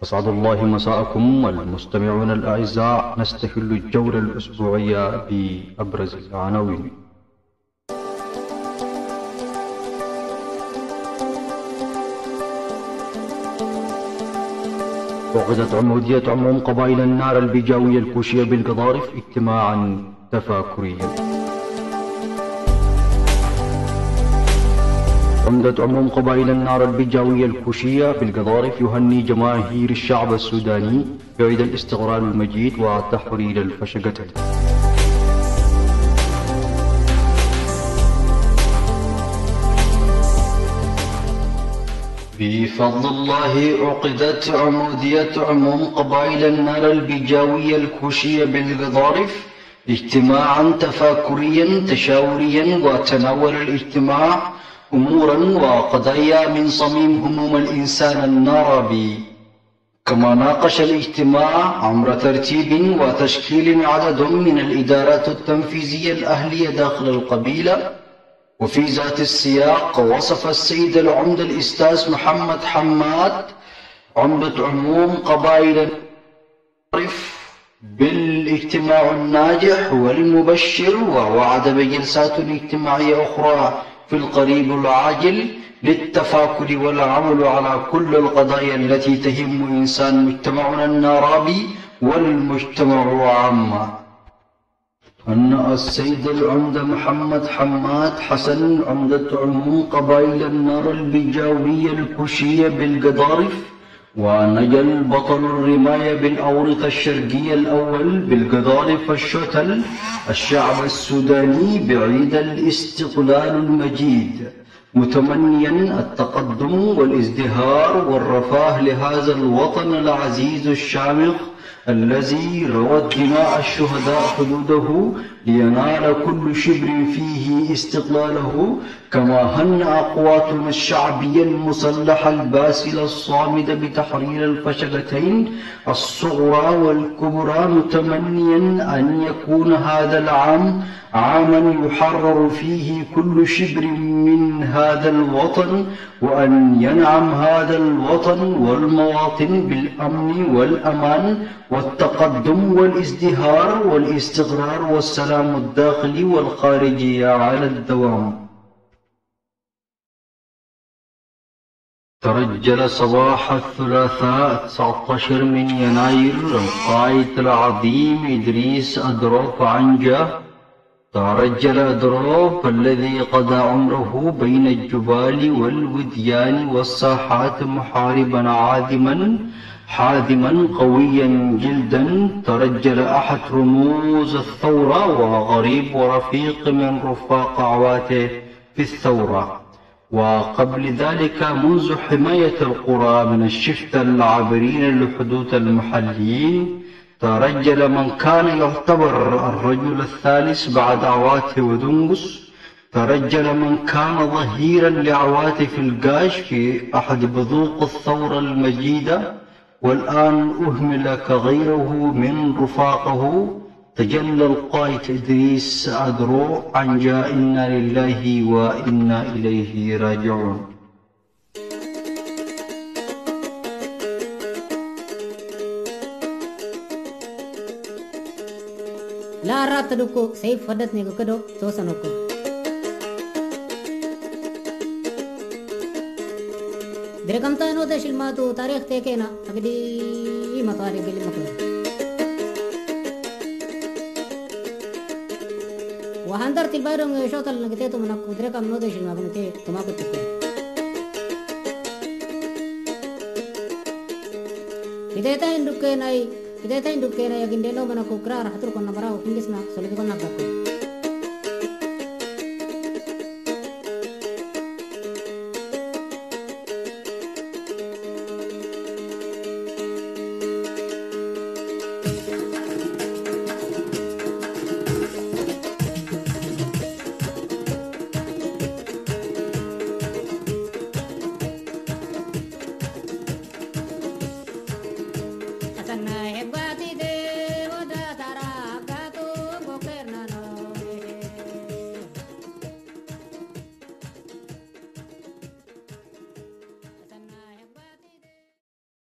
أسعد الله مساءكم المستمعون الأعزاء. نستهل الجولة الأسبوعية بأبرز العناوين. عقدت عمودية عموم قبائل النارا البجاوية الكوشية بالقضارف اجتماعا تفاكريا. عمدة عموم قبائل النارا البجاوية الكوشية بالقضارف يهني جماهير الشعب السوداني بعيد الاستقرار المجيد وتحرير الفشقتين. بفضل الله عقدت عمودية عموم قبائل النارا البجاوية الكوشية بالقضارف اجتماعا تفاكريا تشاوريا، وتناول الاجتماع أمورا وقضايا من صميم هموم الإنسان النارابي. كما ناقش الاجتماع أمر ترتيب وتشكيل عدد من الإدارات التنفيذية الأهلية داخل القبيلة. وفي ذات السياق وصف السيد العمدة الأستاذ محمد حماد عمدة عموم قبائل بالاجتماع الناجح والمبشر، ووعد بجلسات اجتماعية أخرى في القريب العاجل للتفاكر والعمل على كل القضايا التي تهم إنسان مجتمعنا النارابي والمجتمع عامة. أن السيد العمدة محمد حماد حسن عمدة عموم قبائل النارا البجاوية الكوشية بالقضارف، ونجا البطل الرماية بالأورقة الشرقية الأول بالقضارف الشتل الشعب السوداني بعيد الاستقلال المجيد، متمنيا التقدم والازدهار والرفاه لهذا الوطن العزيز الشامخ الذي روت دماء الشهداء حدوده لينال كل شبر فيه استقلاله. كما هنأ قواتنا الشعبية المسلحة الباسلة الصامدة بتحرير الفشقتين الصغرى والكبرى، متمنيا أن يكون هذا العام عاما يحرر فيه كل شبر من هذا الوطن، وأن ينعم هذا الوطن والمواطن بالأمن والأمان والتقدم والازدهار والاستقرار والسلام الداخلي والخارجي على الدوام. ترجل صباح الثلاثاء 19 من يناير القائد العظيم إدريس أدروف عنجة. ترجل أدروف الذي قضى عمره بين الجبال والوديان والساحات محاربا حاذما قويا جلدا. ترجل أحد رموز الثورة وغريب ورفيق من رفاق عواته في الثورة، وقبل ذلك منذ حماية القرى من الشفتة العابرين لحدود المحليين. ترجل من كان يعتبر الرجل الثالث بعد عواته ودنقس. ترجل من كان ظهيرا لعواته في القاش في أحد بذوق الثورة المجيدة، والآن أهمل كغيره من رفاقه. تجلى القائد إدريس أدرو عنجا، إنا لله وإنا إليه راجعون. لا رات تدوكو سيف فدتني كدو توسنوكو دركم تانو ده شلماتو تاريخ تيكينا أبدي مطاري قلي مكو وهندر تلبايرون يشوتل نكتيتو منكو دركم نو ده شلما بنتي تماكو تكو بدايتا هندوكينا يجندلو منكو كرار حتر كنا براو كندسنا سلبي كنا بكو